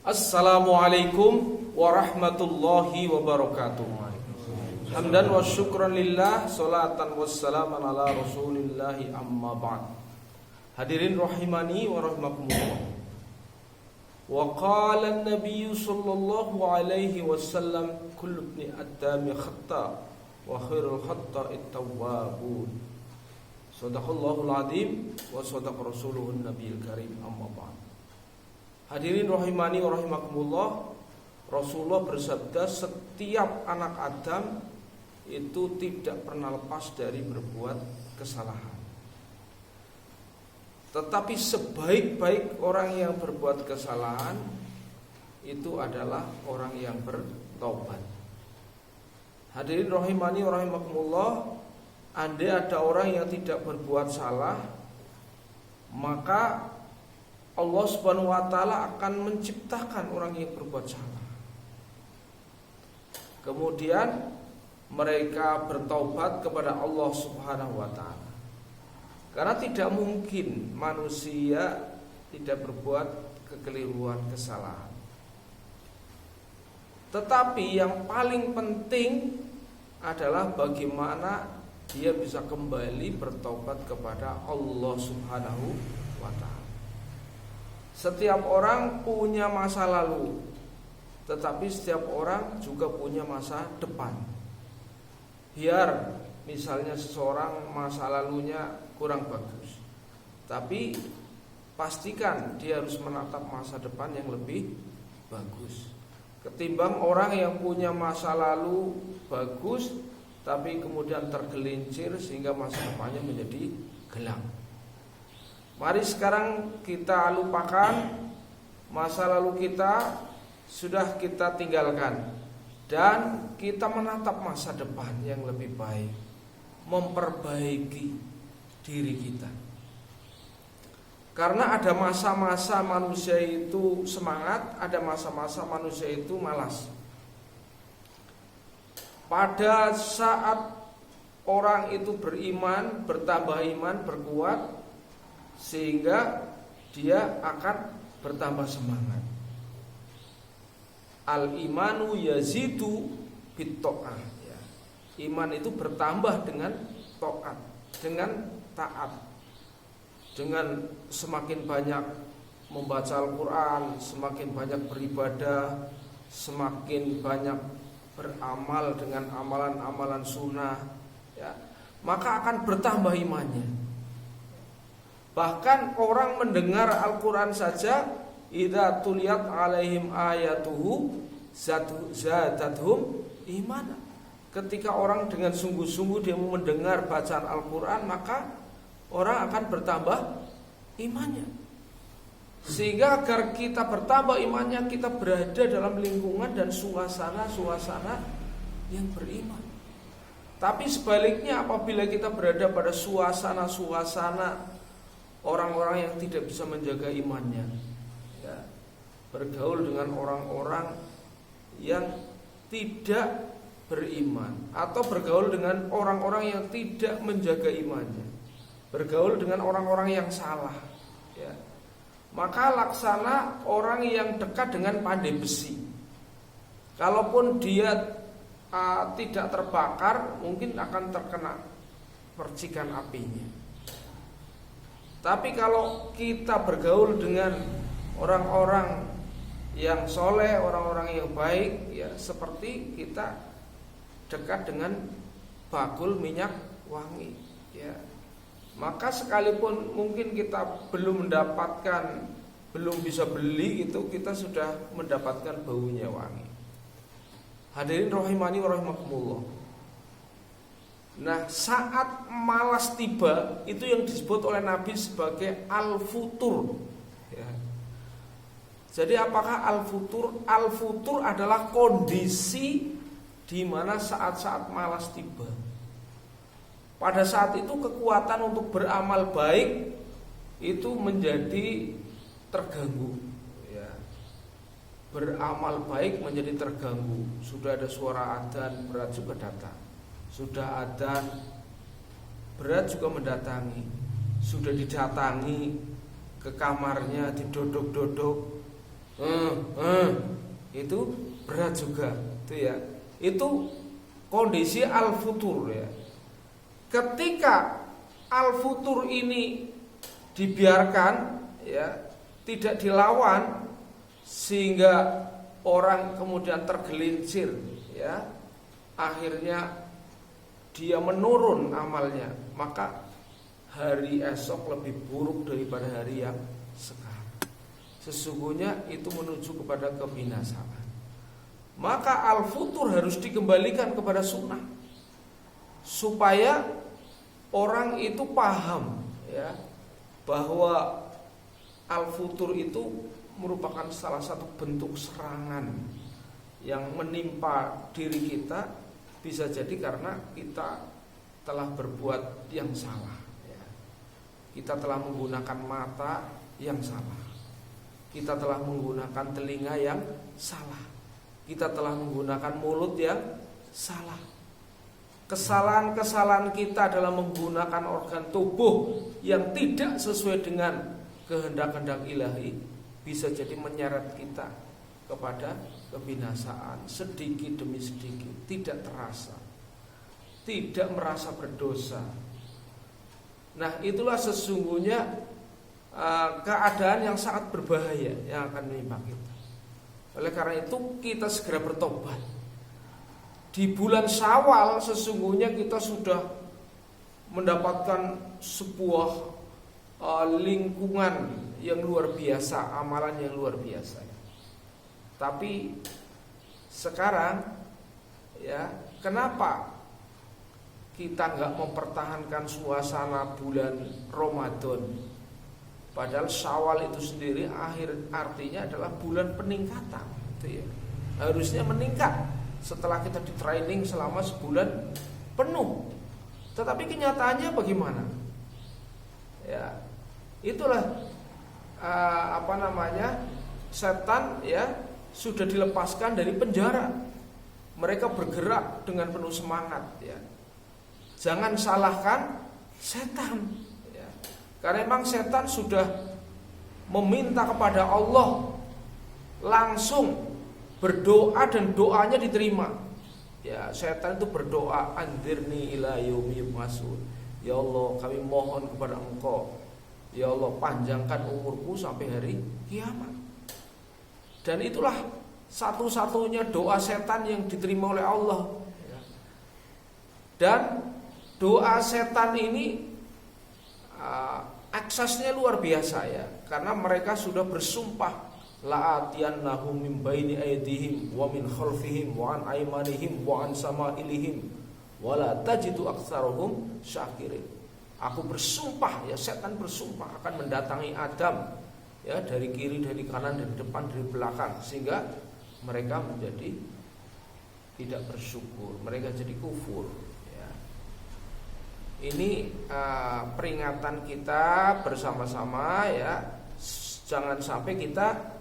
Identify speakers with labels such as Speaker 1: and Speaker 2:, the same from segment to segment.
Speaker 1: Assalamualaikum warahmatullahi wabarakatuh. Hamdan wa syukran lillah, salatan wassalaman ala rasulillahi amma ba'd. Hadirin rahimani wa rahimakumullah. Wa qala an-nabiy sallallahu alaihi wasallam, kullu ibni adami khata wa khairul khata'it tawwabun. Shadaqallahul azim wa shadaqa rasuluhun nabiyil karim, amma ba'd. Hadirin rahimani wa rahimakumullah, Rasulullah bersabda, setiap anak Adam itu tidak pernah lepas dari berbuat kesalahan. Tetapi sebaik-baik orang yang berbuat kesalahan itu adalah orang yang bertaubat. Hadirin rahimani wa rahimakumullah, andai ada orang yang tidak berbuat salah, maka Allah Subhanahu wa taala akan menciptakan orang yang berbuat salah. Kemudian mereka bertaubat kepada Allah Subhanahu wa taala. Karena tidak mungkin manusia tidak berbuat kekeliruan, kesalahan. Tetapi yang paling penting adalah bagaimana dia bisa kembali bertaubat kepada Allah Subhanahu wa taala. Setiap orang punya masa lalu, tetapi setiap orang juga punya masa depan. Biar misalnya seseorang masa lalunya kurang bagus, tapi pastikan dia harus menatap masa depan yang lebih bagus, ketimbang orang yang punya masa lalu bagus tapi kemudian tergelincir sehingga masa depannya menjadi gelap. Mari sekarang kita lupakan masa lalu kita, sudah kita tinggalkan, dan kita menatap masa depan yang lebih baik, memperbaiki diri kita. Karena ada masa-masa manusia itu semangat, ada masa-masa manusia itu malas. Pada saat orang itu beriman, bertambah iman, berkuat, sehingga dia akan bertambah semangat. Al-imanu yazidu bit-ta'ah, ya. Iman itu bertambah dengan taat, dengan taat. Dengan semakin banyak membaca Al-Quran, semakin banyak beribadah, semakin banyak beramal dengan amalan-amalan sunnah, ya, maka akan bertambah imannya. Bahkan orang mendengar Al-Quran saja, idza tuliyat alaihim ayatuhu zadathum imana. Ketika orang dengan sungguh-sungguh dia mendengar bacaan Al-Quran, maka orang akan bertambah imannya. Sehingga agar kita bertambah imannya, kita berada dalam lingkungan dan suasana-suasana yang beriman. Tapi sebaliknya, apabila kita berada pada suasana-suasana orang-orang yang tidak bisa menjaga imannya, ya, bergaul dengan orang-orang yang tidak beriman, atau bergaul dengan orang-orang yang tidak menjaga imannya, bergaul dengan orang-orang yang salah, ya, maka laksana orang yang dekat dengan pandai besi. Kalaupun dia tidak terbakar, mungkin akan terkena percikan apinya. Tapi kalau kita bergaul dengan orang-orang yang soleh, orang-orang yang baik, ya, seperti kita dekat dengan bakul minyak wangi, ya, maka sekalipun mungkin kita belum mendapatkan, belum bisa beli itu, kita sudah mendapatkan baunya wangi. Hadirin rahimani wa rahimakumullah. Nah, saat malas tiba, itu yang disebut oleh Nabi sebagai al-futur, ya. Jadi apakah al-futur? Al-futur adalah kondisi di mana saat-saat malas tiba. Pada saat itu kekuatan untuk beramal baik itu menjadi terganggu, ya. Beramal baik menjadi terganggu. Sudah ada suara adzan, berat juga datang. Sudah adzan, berat juga mendatangi. Sudah didatangi ke kamarnya, didodok-dodok, itu berat juga, itu ya. Itu kondisi al-futur ya. Ketika al-futur ini dibiarkan ya, tidak dilawan sehingga orang kemudian tergelincir ya, akhirnya dia menurun amalnya, maka hari esok lebih buruk daripada hari yang sekarang. Sesungguhnya itu menuju kepada kebinasaan. Maka al-futur harus dikembalikan kepada sunnah, supaya orang itu paham ya, bahwa al-futur itu merupakan salah satu bentuk serangan yang menimpa diri kita. Bisa jadi karena kita telah berbuat yang salah ya. Kita telah menggunakan mata yang salah, kita telah menggunakan telinga yang salah, kita telah menggunakan mulut yang salah. Kesalahan-kesalahan kita dalam menggunakan organ tubuh yang tidak sesuai dengan kehendak-kehendak ilahi bisa jadi menyeret kita kepada kebinasaan sedikit demi sedikit, tidak terasa, tidak merasa berdosa. Nah, itulah sesungguhnya keadaan yang sangat berbahaya yang akan menimpa kita. Oleh karena itu kita segera bertobat. Di bulan Syawal sesungguhnya kita sudah mendapatkan sebuah lingkungan yang luar biasa, amalan yang luar biasa. Tapi sekarang ya, kenapa kita nggak mempertahankan suasana bulan Ramadan? Padahal Syawal itu sendiri artinya adalah bulan peningkatan, gitu ya. Harusnya meningkat setelah kita di training selama sebulan penuh. Tetapi kenyataannya bagaimana? Ya, itulah setan ya sudah dilepaskan dari penjara. Mereka bergerak dengan penuh semangat ya. Jangan salahkan setan ya. Karena memang setan sudah meminta kepada Allah, langsung berdoa dan doanya diterima. Ya, setan itu berdoa, anzirni ila yaumi yub'atsun. Ya Allah, kami mohon kepada Engkau, ya Allah, panjangkan umurku sampai hari kiamat. Dan itulah satu-satunya doa setan yang diterima oleh Allah. Dan doa setan ini aksesnya luar biasa ya, karena mereka sudah bersumpah, la'atiyannahum min baini aydihim wa min khalfihim wa an aymanihim wa an samailihim wa la tajidu aktsarahum syakirin. Aku bersumpah ya, setan bersumpah akan mendatangi Adam ya, dari kiri, dari kanan, dari depan, dari belakang, sehingga mereka menjadi tidak bersyukur, mereka jadi kufur ya. Ini peringatan kita bersama-sama ya, jangan sampai kita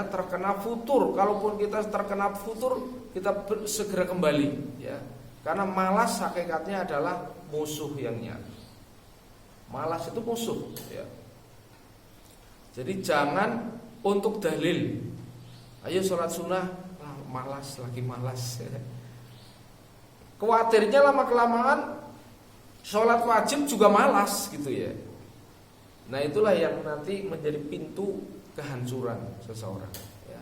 Speaker 1: terkena futur. Kalaupun kita terkena futur, kita segera kembali ya. Karena malas hakikatnya adalah musuh yang nyata. Malas itu musuh ya. Jadi jangan untuk dalil, ayo sholat sunnah, malas, lagi malas ya. Khawatirnya lama-kelamaan sholat wajib juga malas gitu ya. Nah, itulah yang nanti menjadi pintu kehancuran seseorang ya.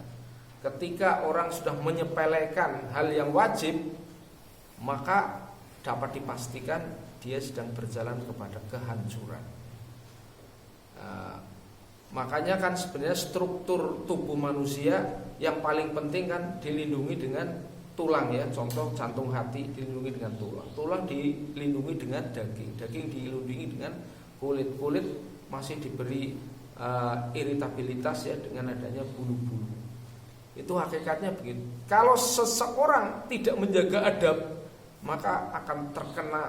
Speaker 1: Ketika orang sudah menyepelekan hal yang wajib, maka dapat dipastikan dia sedang berjalan kepada kehancuran. Makanya kan sebenarnya struktur tubuh manusia yang paling penting kan dilindungi dengan tulang ya. Contoh jantung hati dilindungi dengan tulang, tulang dilindungi dengan daging, daging dilindungi dengan kulit, kulit masih diberi iritabilitas ya dengan adanya bulu-bulu. Itu hakikatnya begitu. Kalau seseorang tidak menjaga adab, maka akan terkena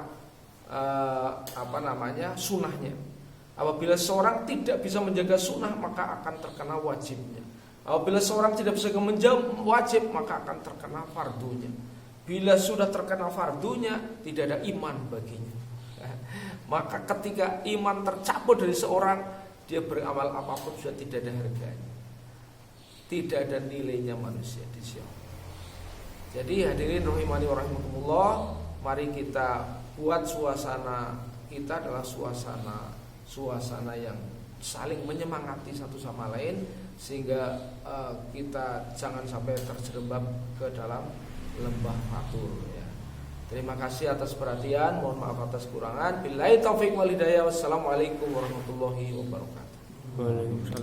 Speaker 1: sunnahnya. Apabila seorang tidak bisa menjaga sunnah, maka akan terkena wajibnya. Apabila seorang tidak bisa menjaga wajib, maka akan terkena fardunya. Bila sudah terkena fardunya, tidak ada iman baginya. Maka ketika iman tercabut dari seorang, dia beramal apapun sudah tidak ada harganya. tidak ada nilainya manusia di sisi Allah. Jadi hadirin rahimani wa rahimakumullah, mari kita buat suasana kita adalah suasana yang saling menyemangati satu sama lain, sehingga kita jangan sampai terjerembab ke dalam lembah fatur ya. Terima kasih atas perhatian, mohon maaf atas kurangan. Billahi taufik wal hidayah. Wassalamualaikum warahmatullahi wabarakatuh.
Speaker 2: Waalaikumsalam.